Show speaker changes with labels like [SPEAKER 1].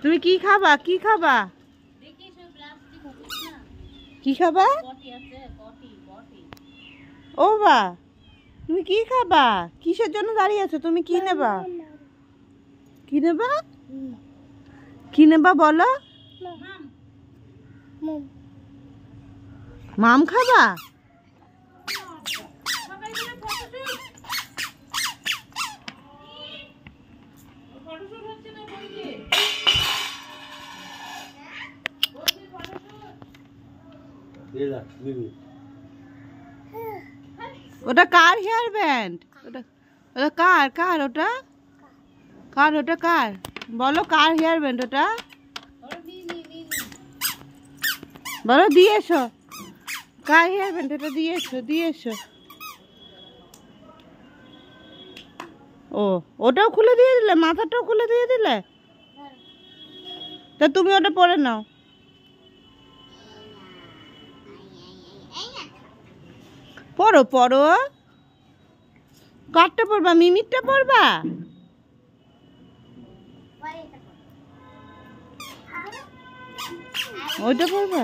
[SPEAKER 1] তুমি কি খাবা? কি খাবা? কি খাবা? ও বা, তুমি কি খাবা? কিসের জন্য দাঁড়িয়ে আছো? তুমি কি নেবা? কি নেবা? কি নেবা বলো? মাম খাবা? ওটা কার হেয়ার ব্যান্ড? ওটা ওটা কার কার ওটা কার ওটা কার বলো, কার হেয়ার ব্যান্ড ওটা বলো? দিয়ে এসো, কার হেয়ার ব্যান্ড ওটা? দিয়ে এসো, দিয়ে এসো। ও, ওটাও খুলে দিয়ে দিলে? মাথাটাও খুলে দিয়ে দিলে? তা তুমি ওটা পরে নাও। পড়ো পড়ো। কারটা পড়বা? মিমিরটা পড়বা? ওইটা পড়বা?